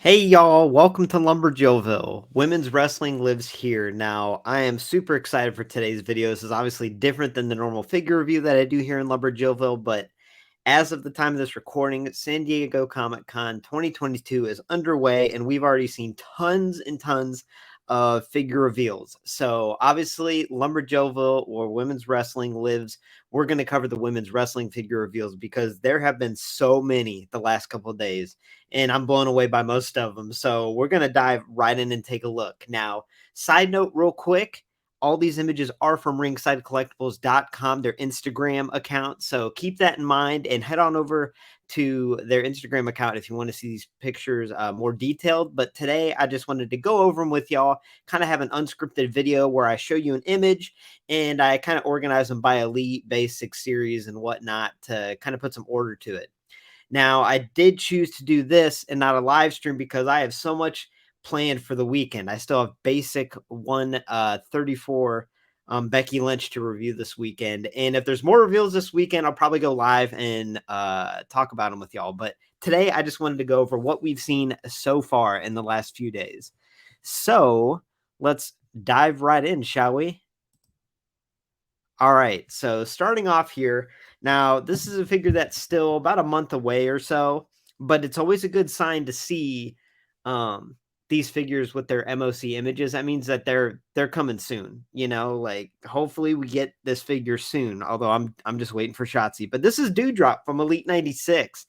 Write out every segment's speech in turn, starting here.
Hey y'all, welcome to LumberJillville. Women's wrestling lives here. Now, I am super excited for today's video. This is obviously different than the normal figure review that I do here in LumberJillville, but as of the time of this recording, San Diego Comic-Con 2022 is underway, and we've already seen tons and tons of figure reveals. So obviously, LumberJillville or women's wrestling lives. We're going to cover the women's wrestling figure reveals because there have been so many the last couple of days, and I'm blown away by most of them. So we're going to dive right in and take a look. Now, side note, real quick. All these images are from ringsidecollectibles.com, their Instagram account. So keep that in mind and head on over to their Instagram account if you want to see these pictures more detailed. But today I just wanted to go over them with y'all, kind of have an unscripted video where I show you an image and I kind of organize them by elite, basic, series, and whatnot to kind of put some order to it. Now, I did choose to do this and not a live stream because I have so much planned for the weekend. I still have basic 134 Becky Lynch to review this weekend. And if there's more reveals this weekend, I'll probably go live and talk about them with y'all. But today, I just wanted to go over what we've seen so far in the last few days. So let's dive right in, shall we? All right, so starting off here, now this is a figure that's still about a month away or so, but it's always a good sign to see these figures with their MOC images. That means that they're coming soon, like hopefully we get this figure soon, although I'm just waiting for Shotzi. But this is Doudrop from Elite 96,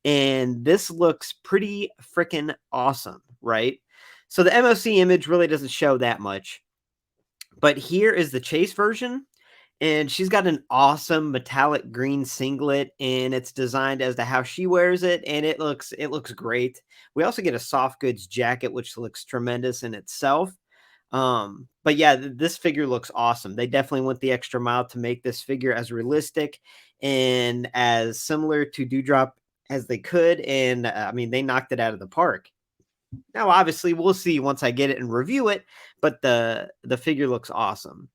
and this looks pretty freaking awesome, right? So the MOC image really doesn't show that much, but here is the chase version. And she's got an awesome metallic green singlet, and it's designed as to how she wears it, and it looks great. We also get a soft goods jacket, which looks tremendous in itself. But yeah, this figure looks awesome. They definitely went the extra mile to make this figure as realistic and as similar to Doudrop as they could, and I mean they knocked it out of the park. Now, obviously, we'll see once I get it and review it, but the figure looks awesome.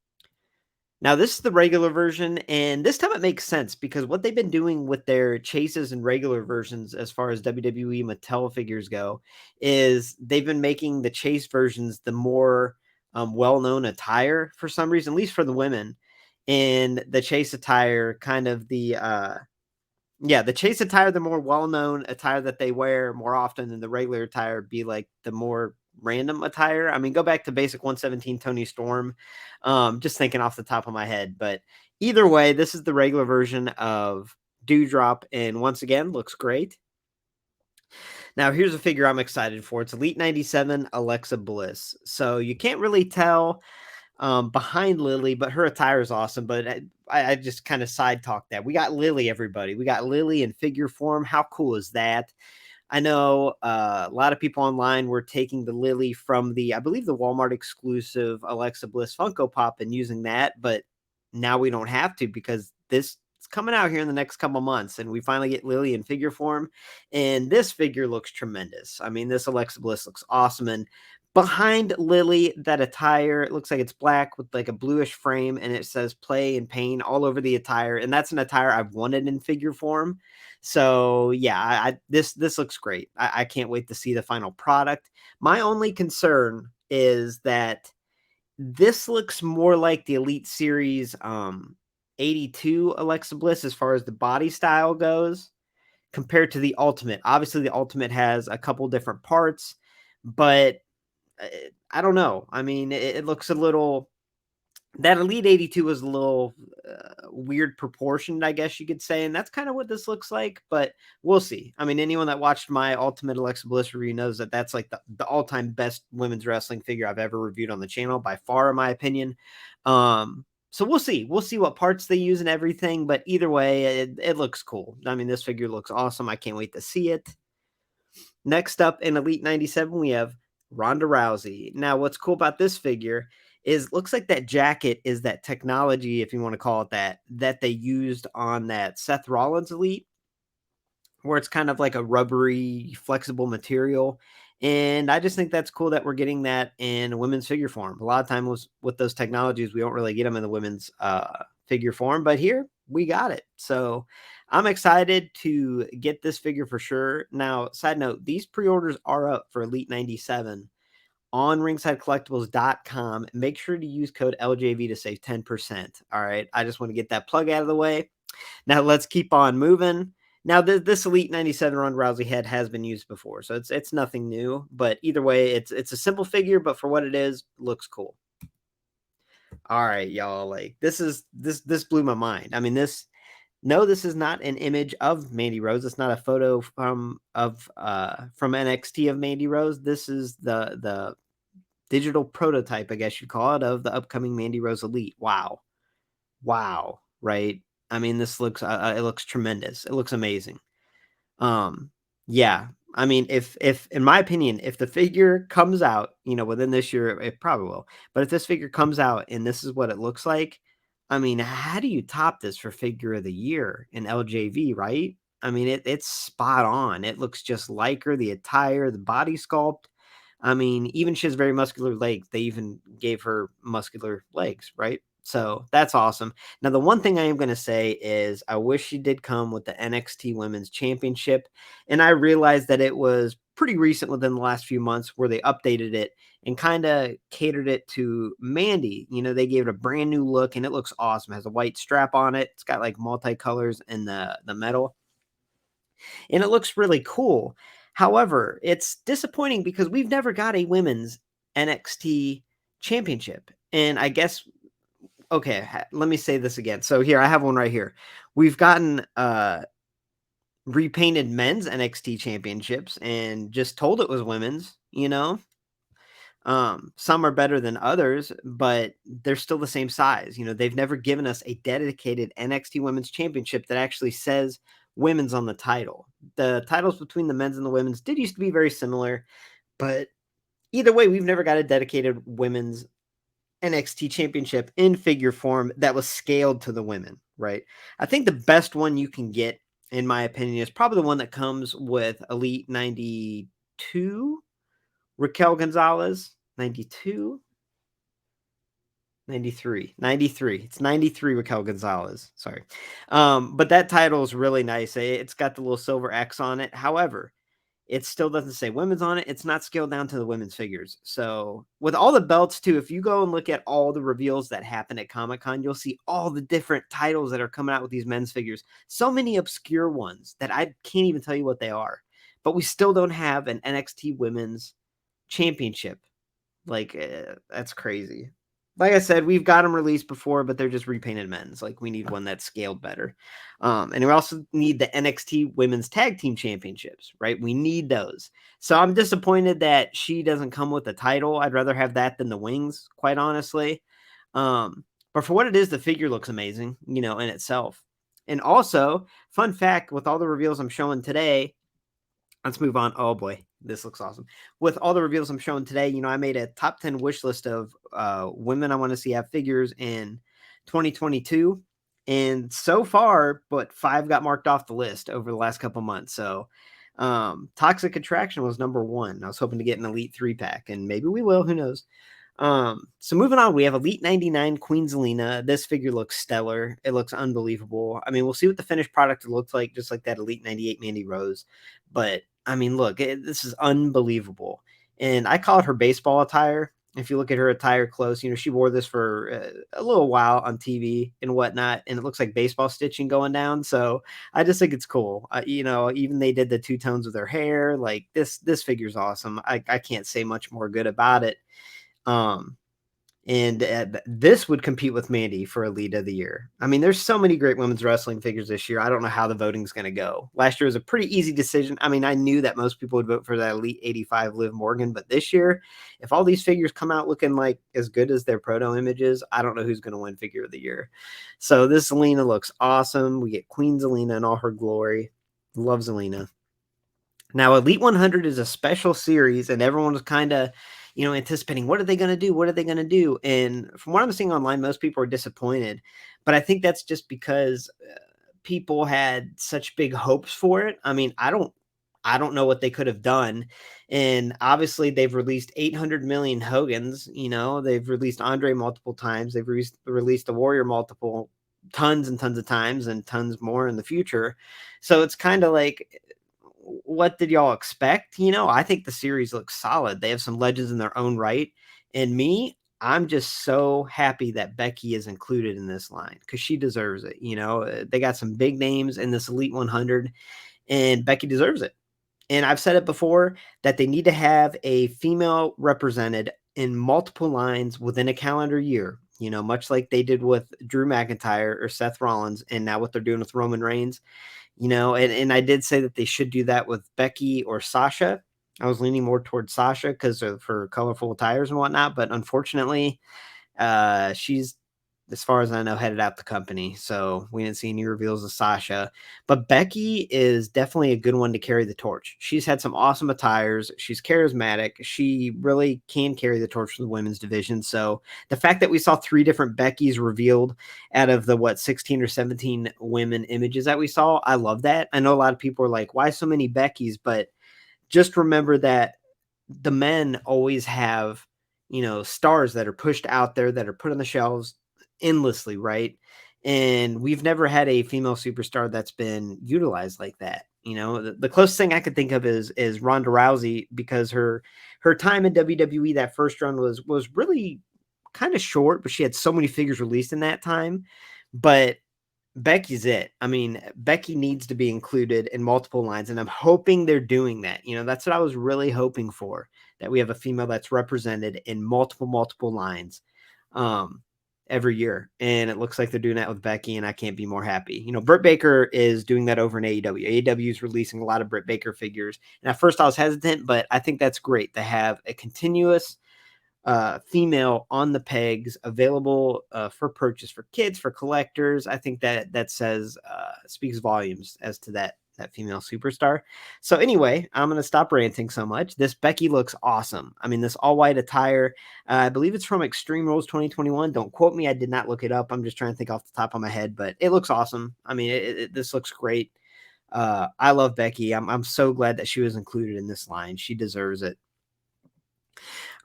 Now, this is the regular version, and this time it makes sense because what they've been doing with their chases and regular versions, as far as WWE Mattel figures go, is they've been making the chase versions the more well-known attire for some reason, at least for the women. And the chase attire, kind of the chase attire, the more well-known attire that they wear more often than the regular attire, be like the more random attire. I mean, go back to basic 117 Tony Storm. Just thinking off the top of my head, but either way, this is the regular version of Doudrop, and once again, looks great. Now, here's a figure I'm excited for. It's Elite 97 Alexa Bliss. So you can't really tell behind Lily, but her attire is awesome. But I just kind of side talk that. We got Lily, everybody. We got Lily in figure form. How cool is that? I know a lot of people online were taking the Lily from I believe the Walmart exclusive Alexa Bliss Funko Pop and using that, but now we don't have to because this is coming out here in the next couple months, and we finally get Lily in figure form, and this figure looks tremendous. I mean, this Alexa Bliss looks awesome, and behind Lily, that attire, it looks like it's black with like a bluish frame, and it says play and pain all over the attire, and that's an attire I've wanted in figure form. So yeah, this looks great. I can't wait to see the final product. My only concern is that this looks more like the Elite Series 82 Alexa Bliss as far as the body style goes compared to the Ultimate. Obviously, the Ultimate has a couple different parts, but I don't know. I mean, it looks a little. That Elite 82 was a little weird proportioned, I guess you could say, and that's kind of what this looks like, but we'll see. I mean, anyone that watched my Ultimate Alexa Bliss review knows that that's like the all-time best women's wrestling figure I've ever reviewed on the channel, by far, in my opinion. So we'll see. We'll see what parts they use and everything, but either way, it looks cool. I mean, this figure looks awesome. I can't wait to see it. Next up in Elite 97, we have Ronda Rousey. Now, what's cool about this figure is looks like that jacket is that technology, if you want to call it that, that they used on that Seth Rollins Elite, where it's kind of like a rubbery, flexible material. And I just think that's cool that we're getting that in women's figure form. A lot of times with those technologies, we don't really get them in the women's figure form, but here we got it. So I'm excited to get this figure for sure. Now, side note, these pre-orders are up for Elite 97 on ringsidecollectibles.com. Make sure to use code LJV to save 10%. All right. I just want to get that plug out of the way. Now let's keep on moving. Now this Elite 97 Ronda Rousey head has been used before, so it's nothing new. But either way, it's a simple figure, but for what it is, looks cool. All right, y'all. Like this blew my mind. I mean, this is not an image of Mandy Rose. It's not a photo from NXT of Mandy Rose. This is the digital prototype, I guess you'd call it, of the upcoming Mandy Rose Elite. Wow. Right? I mean, this looks it looks tremendous. It looks amazing. Yeah. I mean, if in my opinion, if the figure comes out, within this year, it probably will. But if this figure comes out and this is what it looks like, I mean, how do you top this for figure of the year in LJV, right? I mean, it's spot on. It looks just like her, the attire, the body sculpt. I mean, even she has very muscular legs. They even gave her muscular legs, right? So that's awesome. Now, the one thing I am going to say is I wish she did come with the NXT Women's Championship. And I realized that it was pretty recent within the last few months where they updated it and kind of catered it to Mandy. They gave it a brand new look and it looks awesome. It has a white strap on it. It's got like multicolors in the metal. And it looks really cool. However, it's disappointing because we've never got a women's NXT championship. And I guess, okay, let me say this again. So here, I have one right here. We've gotten repainted men's NXT championships and just told it was women's. Some are better than others, but they're still the same size. They've never given us a dedicated NXT Women's Championship that actually says women's on the title. The titles between the men's and the women's did used to be very similar, but either way, we've never got a dedicated women's NXT Championship in figure form that was scaled to the women, right? I think the best one you can get, in my opinion, is probably the one that comes with Elite 92. Raquel Gonzalez, 92, 93. It's 93 Raquel Gonzalez. Sorry. But that title is really nice. It's got the little silver X on it. However, it still doesn't say women's on it. It's not scaled down to the women's figures. So with all the belts too, if you go and look at all the reveals that happen at Comic-Con, you'll see all the different titles that are coming out with these men's figures. So many obscure ones that I can't even tell you what they are. But we still don't have an NXT women's championship. Like, that's crazy. Like I said, we've got them released before, but they're just repainted men's. Like, we need one that's scaled better. And we also need the NXT Women's Tag Team Championships, right? We need those. So I'm disappointed that she doesn't come with the title. I'd rather have that than the wings, quite honestly. But for what it is, the figure looks amazing, in itself. And also, fun fact, with all the reveals I'm showing today, let's move on. Oh boy, this looks awesome. With all the reveals I'm showing today, I made a top 10 wish list of women I want to see have figures in 2022. And so far, but 5 got marked off the list over the last couple months. So Toxic Attraction was number 1. I was hoping to get an Elite 3-pack, and maybe we will. Who knows? So moving on, we have Elite 99 Queen Zelina. This figure looks stellar. It looks unbelievable. I mean, we'll see what the finished product looks like, just like that Elite 98 Mandy Rose. But I mean, look, this is unbelievable. And I call it her baseball attire. If you look at her attire close, she wore this for a little while on TV and whatnot, and it looks like baseball stitching going down. So I just think it's cool. Even they did the 2 tones with her hair. Like this figure's awesome. I can't say much more good about it. And this would compete with Mandy for Elite of the Year. I mean, there's so many great women's wrestling figures this year. I don't know how the voting's going to go. Last year was a pretty easy decision. I mean, I knew that most people would vote for that Elite 85 Liv Morgan, but this year, if all these figures come out looking like as good as their proto images, I don't know who's going to win Figure of the Year. So this Zelina looks awesome. We get Queen Zelina in all her glory. Love Zelina. Now, Elite 100 is a special series, and everyone was kind of anticipating, what are they going to do? What are they going to do? And from what I'm seeing online, most people are disappointed. But I think that's just because people had such big hopes for it. I mean, I don't know what they could have done. And obviously, they've released 800 million Hogans. They've released Andre multiple times. They've released the Warrior multiple tons and tons of times and tons more in the future. So it's kind of like, what did y'all expect? I think the series looks solid. They have some legends in their own right. And I'm just so happy that Becky is included in this line because she deserves it. They got some big names in this Elite 100, and Becky deserves it. And I've said it before that they need to have a female represented in multiple lines within a calendar year, much like they did with Drew McIntyre or Seth Rollins, and now what they're doing with Roman Reigns. And I did say that they should do that with Becky or Sasha. I was leaning more towards Sasha because of her colorful attires and whatnot, but unfortunately, she's, as far as I know, headed out the company. So we didn't see any reveals of Sasha. But Becky is definitely a good one to carry the torch. She's had some awesome attires. She's charismatic. She really can carry the torch for the women's division. So the fact that we saw 3 different Beckys revealed out of the, 16 or 17 women images that we saw, I love that. I know a lot of people are like, why so many Beckys? But just remember that the men always have, stars that are pushed out there, that are put on the shelves endlessly, right? And we've never had a female superstar that's been utilized like that. The closest thing I could think of is Ronda Rousey, because her time in WWE, that first run was really kind of short, but she had so many figures released in that time. But Becky's it. I mean, Becky needs to be included in multiple lines, and I'm hoping they're doing that. That's what I was really hoping for, that we have a female that's represented in multiple lines every year. And it looks like they're doing that with Becky, and I can't be more happy. Britt Baker is doing that over in AEW. AEW is releasing a lot of Britt Baker figures. And at first I was hesitant, but I think that's great to have a continuous female on the pegs available for purchase for kids, for collectors. I think that says speaks volumes as to that female superstar. So anyway, I'm going to stop ranting so much. This Becky looks awesome. I mean, this all white attire, I believe it's from Extreme Rules 2021. Don't quote me. I did not look it up. I'm just trying to think off the top of my head, but it looks awesome. I mean, this looks great. I love Becky. I'm so glad that she was included in this line. She deserves it.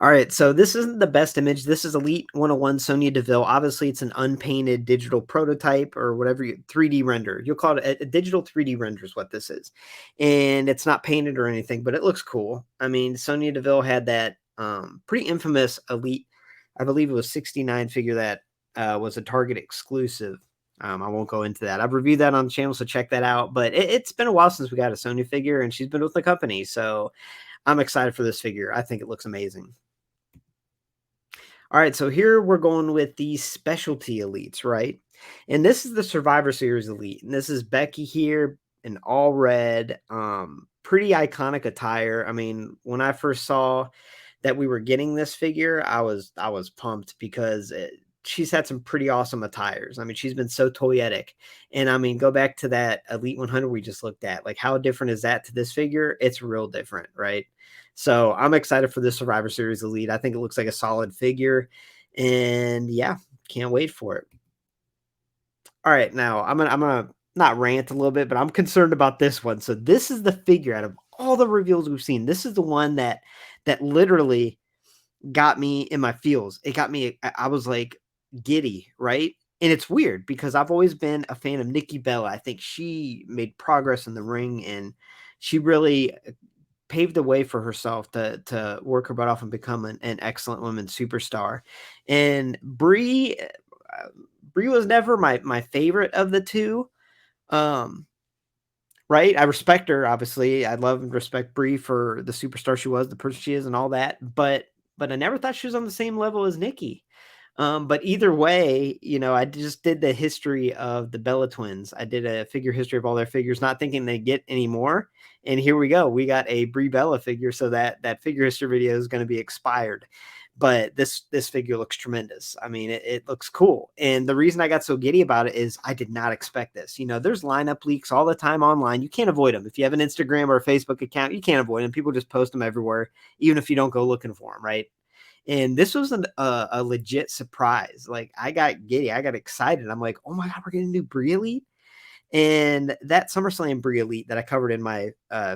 All right, so this isn't the best image. This is Elite 101 Sonya Deville. Obviously, it's an unpainted digital prototype or whatever, 3D render. You'll call it a digital 3D render is what this is. And it's not painted or anything, but it looks cool. I mean, Sonya Deville had that pretty infamous Elite, I believe it was 69 figure that was a Target exclusive. I won't go into that. I've reviewed that on the channel, so check that out. But it's been a while since we got a Sonya figure, and she's been with the company. So I'm excited for this figure. I think it looks amazing. All right, so here we're going with the specialty elites, right? And this is the Survivor Series elite. And this is Becky here in all red. Pretty iconic attire. I mean, when I first saw that we were getting this figure, I was pumped because she's had some pretty awesome attires. I mean, she's been so toyetic. And I mean, go back to that Elite 100 we just looked at. Like, how different is that to this figure? It's real different, right? So I'm excited for this Survivor Series Elite. I think it looks like a solid figure. And yeah, can't wait for it. All right, now I'm gonna not rant a little bit, but I'm concerned about this one. So this is the figure out of all the reveals we've seen. This is the one that literally got me in my feels. It got me, I was like giddy, right? And it's weird because I've always been a fan of Nikki Bella. I think she made progress in the ring, and she really paved the way for herself to work her butt off and become an excellent women's superstar. And Brie was never my favorite of the two. Right? I respect her, obviously. I love and respect Brie for the superstar she was, the person she is, and all that. But I never thought she was on the same level as Nikki. But either way, I just did the history of the Bella twins. I did a figure history of all their figures, not thinking they'd get any more. And here we go. We got a Brie Bella figure. So that figure history video is going to be expired. But this figure looks tremendous. I mean, it looks cool. And the reason I got so giddy about it is I did not expect this. There's lineup leaks all the time online. You can't avoid them. If you have an Instagram or a Facebook account, you can't avoid them. People just post them everywhere, even if you don't go looking for them, right? And this was a legit surprise. Like, I got giddy. I got excited. I'm like, oh my God, we're getting a new Brie Elite. And that SummerSlam Brie Elite that I covered in my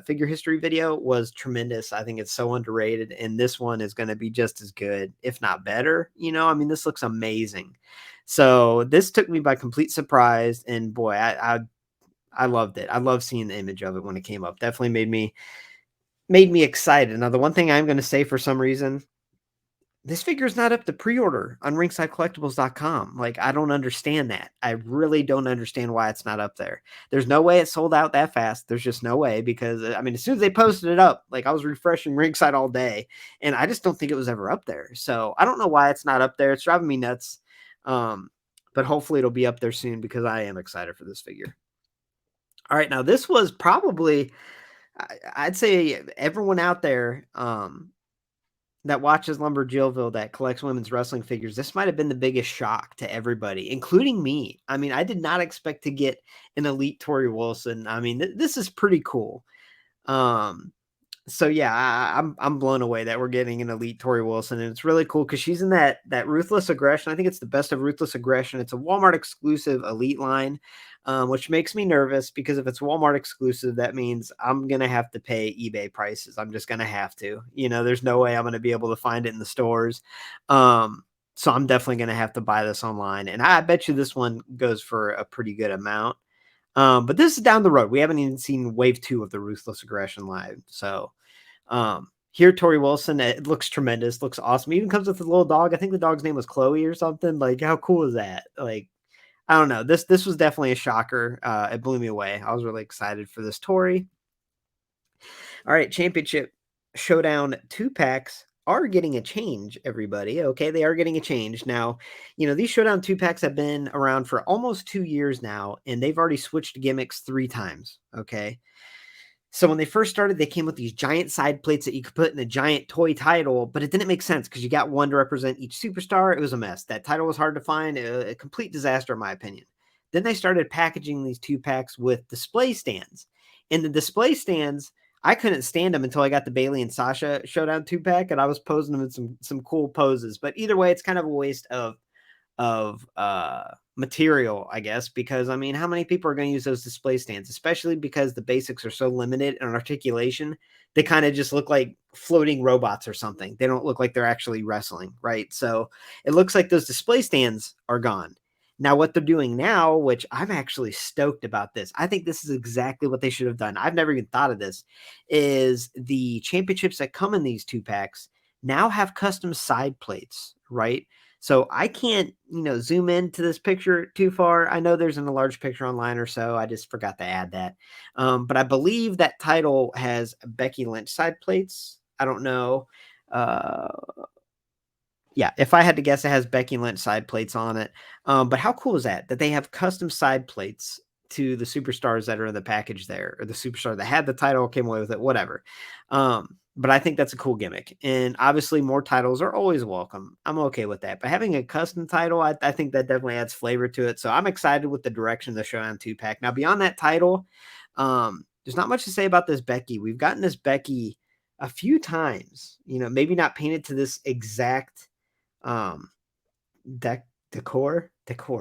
figure history video was tremendous. I think it's so underrated. And this one is going to be just as good, if not better. I mean, this looks amazing. So this took me by complete surprise, and boy, I loved it. I love seeing the image of it when it came up. Definitely made me excited. Now, the one thing I'm going to say for some reason, this figure is not up to pre-order on ringsidecollectibles.com. Like, I don't understand that. I really don't understand why it's not up there. There's no way it sold out that fast. There's just no way because I mean, as soon as they posted it up, like I was refreshing Ringside all day, and I just don't think it was ever up there. So I don't know why it's not up there. It's driving me nuts. Um, but hopefully it'll be up there soon because I am excited for this figure. All right, now this was probably I'd say everyone out there that watches LumberJillville that collects women's wrestling figures, this might have been the biggest shock to everybody, including me. I mean, I did not expect to get an Elite Tori Wilson. I mean, this is pretty cool. Um, so yeah, I'm blown away that we're getting an Elite Tori Wilson, and it's really cool because she's in that Ruthless Aggression. I think it's the best of Ruthless Aggression. It's a Walmart exclusive Elite line, which makes me nervous because if it's Walmart exclusive, that means I'm gonna have to pay eBay prices. I'm just gonna have to. You know, there's no way I'm gonna be able to find it in the stores. So I'm definitely gonna have to buy this online, and I bet you this one goes for a pretty good amount. But this is down the road. We haven't even seen wave 2 of the Ruthless Aggression live. So here, Tori Wilson, it looks tremendous, looks awesome. Even comes with a little dog. I think the dog's name was Chloe or something. Like, how cool is that? Like, I don't know. This was definitely a shocker. It blew me away. I was really excited for this Tori. All right, Championship Showdown 2-packs are getting a change, everybody. Okay, they are getting a change. Now, you know, these Showdown 2-packs have been around for almost 2 years now, and they've already switched gimmicks 3 times. Okay. So when they first started, they came with these giant side plates that you could put in a giant toy title, but it didn't make sense because you got one to represent each superstar. It was a mess. That title was hard to find, a complete disaster, in my opinion. Then they started packaging these 2-packs with display stands. And the display stands, I couldn't stand them until I got the Bailey and Sasha Showdown 2-pack, and I was posing them in some cool poses. But either way, it's kind of a waste of material, I guess, because I mean, how many people are going to use those display stands, especially because the basics are so limited in articulation? They kind of just look like floating robots or something. They don't look like they're actually wrestling, right? So it looks like those display stands are gone. Now, what they're doing now, which I'm actually stoked about this, I think this is exactly what they should have done. I've never even thought of this, is the championships that come in these 2-packs now have custom side plates, right? So I can't, zoom into this picture too far. I know there's an enlarged picture online or so. I just forgot to add that. But I believe that title has Becky Lynch side plates. I don't know. Uh, yeah, if I had to guess, it has Becky Lynch side plates on it. But how cool is that? That they have custom side plates to the superstars that are in the package there, or the superstar that had the title, came away with it, whatever. But I think that's a cool gimmick. And obviously, more titles are always welcome. I'm okay with that. But having a custom title, I think that definitely adds flavor to it. So I'm excited with the direction of the Showdown 2-pack. Now, beyond that title, there's not much to say about this Becky. We've gotten this Becky a few times, maybe not painted to this exact um decor,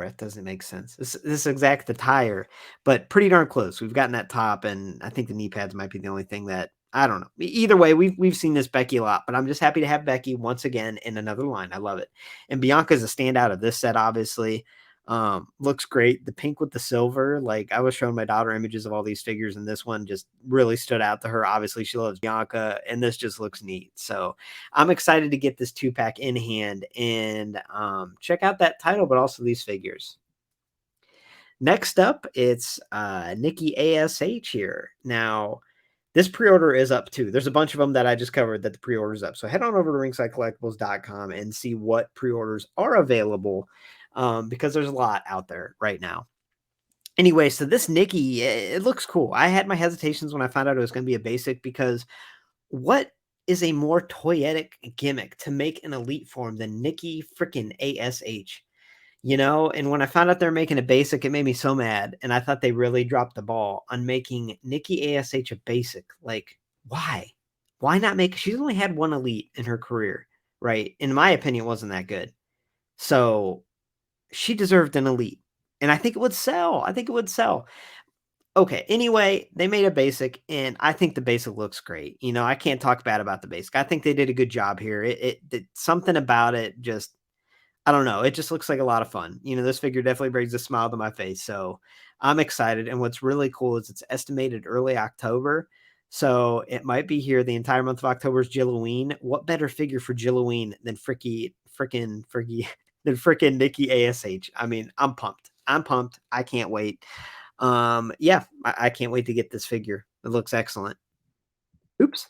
it doesn't make sense. This exact attire, but pretty darn close. We've gotten that top, and I think the knee pads might be the only thing that I don't know. Either way, we've seen this Becky a lot, but I'm just happy to have Becky once again in another line. I love it. And Bianca's a standout of this set, obviously. Looks great. The pink with the silver, like I was showing my daughter images of all these figures, and this one just really stood out to her. Obviously, she loves Bianca, and this just looks neat. So I'm excited to get this 2-pack in hand and check out that title, but also these figures. Next up, it's Nikki ASH here. Now, this pre-order is up too. There's a bunch of them that I just covered that the pre-order is up. So head on over to ringsidecollectibles.com and see what pre-orders are available because there's a lot out there right now. Anyway, so this Nikki, it looks cool. I had my hesitations when I found out it was going to be a basic because what is a more toyetic gimmick to make an elite form than Nikki freaking ASH? And when I found out they're making a basic, it made me so mad. And I thought they really dropped the ball on making Nikki ASH a basic. Like, why? Why not make? She's only had one elite in her career, right? In my opinion, it wasn't that good. So she deserved an elite. And I think it would sell. Okay, anyway, they made a basic, and I think the basic looks great. I can't talk bad about the basic. I think they did a good job here. It something about it just I don't know. It just looks like a lot of fun. You know, this figure definitely brings a smile to my face. So I'm excited. And what's really cool is it's estimated early October. So it might be here the entire month of October is Jilloween. What better figure for Jilloween than freaking than freaking Nikki ASH? I mean, I'm pumped. I'm pumped. I can't wait. Yeah, I can't wait to get this figure. It looks excellent. Oops.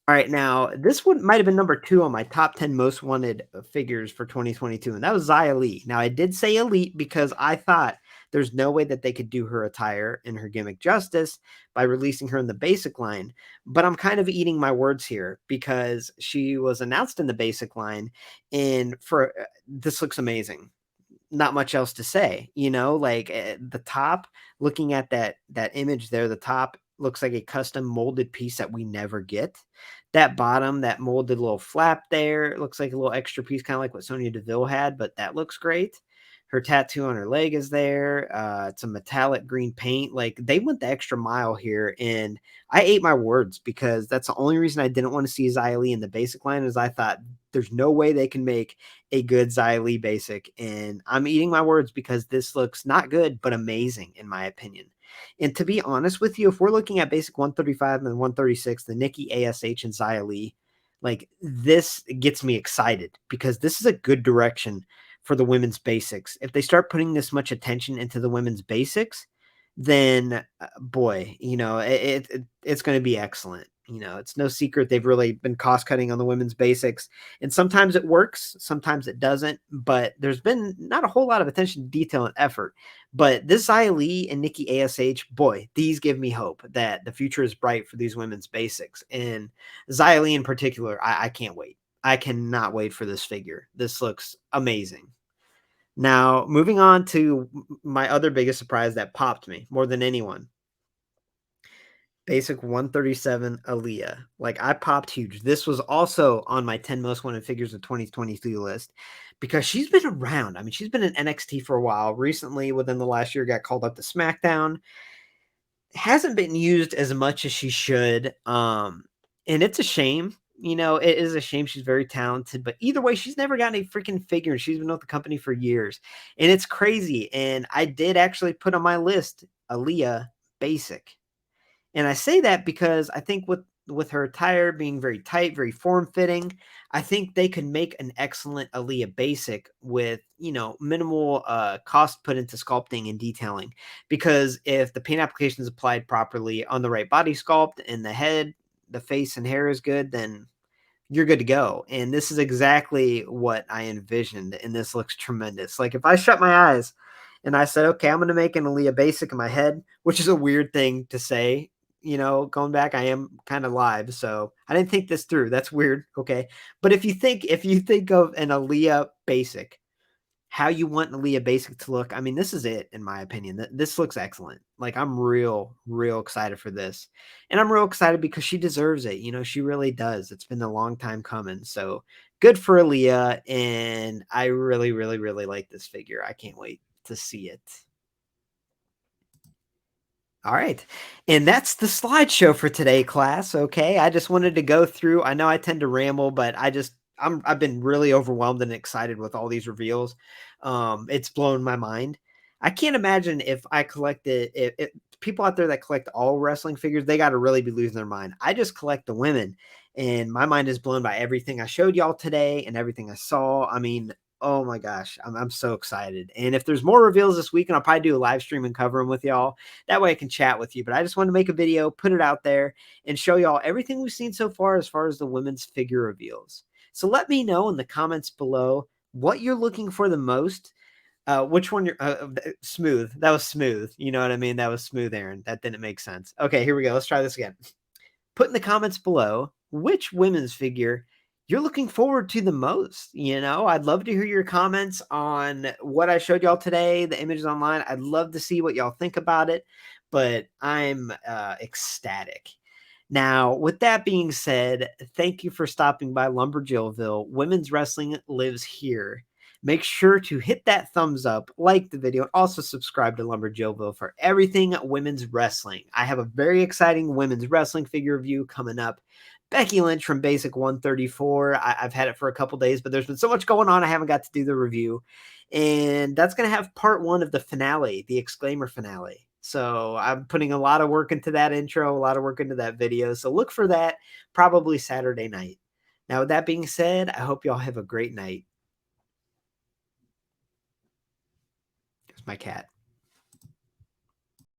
All right, now this one might have been number 2 on my top 10 most wanted figures for 2022, and that was Xia Li. Now, I did say elite because I thought there's no way that they could do her attire and her gimmick justice by releasing her in the basic line, but I'm kind of eating my words here because she was announced in the basic line, and for this looks amazing. Not much else to say, you know, like the top, looking at that image there, the top looks like a custom molded piece that we never get. That bottom, that molded little flap there, it looks like a little extra piece, kind of like what Sonya Deville had, but that looks great. Her tattoo on her leg is there. It's a metallic green paint. Like they went the extra mile here, and I ate my words because that's the only reason I didn't want to see Xia Li in the basic line. Is I thought there's no way they can make a good Xia Li basic, and I'm eating my words because this looks not good but amazing in my opinion. And to be honest with you, if we're looking at basic 135 and 136, the Nikki ASH and Xia Li, like this gets me excited because this is a good direction for the women's basics. If they start putting this much attention into the women's basics, then boy, you know, it's going to be excellent. You know, it's no secret they've really been cost cutting on the women's basics, and sometimes it works, sometimes it doesn't. But there's been not a whole lot of attention to detail and effort. But this Xia Li and Nikki ASH, boy, these give me hope that the future is bright for these women's basics. And Xia Li in particular, I can't wait. I cannot wait for this figure. This looks amazing. Now, moving on to my other biggest surprise that popped me more than anyone. Basic 137 Aliyah. Like I popped huge. This was also on my 10 most wanted figures of 2022 list because she's been around. I mean, she's been in NXT for a while. Recently, within the last year, got called up to SmackDown. Hasn't been used as much as she should. And it's a shame. You know, it is a shame. She's very talented, but either way, she's never gotten a freaking figure. She's been with the company for years, and it's crazy. And I did actually put on my list Aliyah basic, and I say that because I think with her attire being very tight, very form fitting, I think they could make an excellent Aliyah basic with, you know, minimal cost put into sculpting and detailing. Because if the paint application is applied properly on the right body sculpt and the head, the face and hair is good, then you're good to go. And this is exactly what I envisioned, and this looks tremendous. Like if I shut my eyes and I said, okay, I'm going to make an Aliyah basic in my head, which is a weird thing to say. You know, going back, I am kind of live, so I didn't think this through. That's weird. Okay. But if you think of an Aliyah basic, how you want an Aliyah basic to look, I mean, this is it, in my opinion. This looks excellent. Like, I'm real excited for this. And I'm real excited because she deserves it. You know, she really does. It's been a long time coming. So good for Aliyah. And I really like this figure. I can't wait to see it. All right. And that's the slideshow for today, class. Okay. I just wanted to go through. I know I tend to ramble, but I've been really overwhelmed and excited with all these reveals. It's blown my mind. I can't imagine if I collected if people out there that collect all wrestling figures, they got to really be losing their mind. I just collect the women, and my mind is blown by everything I showed y'all today and everything I saw. I mean, oh my gosh, I'm so excited. And if there's more reveals this week, and I'll probably do a live stream and cover them with y'all. That way I can chat with you. But I just wanted to make a video, put it out there, and show y'all everything we've seen so far as the women's figure reveals. So let me know in the comments below what you're looking for the most. Which one you're smooth. That was smooth. You know what I mean? That was smooth, Aaron. That didn't make sense. Okay, here we go. Let's try this again. Put in the comments below which women's figure you're looking forward to the most. You know, I'd love to hear your comments on what I showed y'all today, the images online. I'd love to see what y'all think about it, but I'm ecstatic. Now, with that being said, thank you for stopping by LumberJillville. Women's wrestling lives here. Make sure to hit that thumbs up, like the video, and also subscribe to LumberJillville for everything women's wrestling. I have a very exciting women's wrestling figure review coming up. Becky Lynch from Basic 134. I've had it for a couple days, but there's been so much going on, I haven't got to do the review. And that's going to have part 1 of the finale, the exclaimer finale. So I'm putting a lot of work into that intro, a lot of work into that video. So look for that probably Saturday night. Now, with that being said, I hope y'all have a great night. Here's my cat.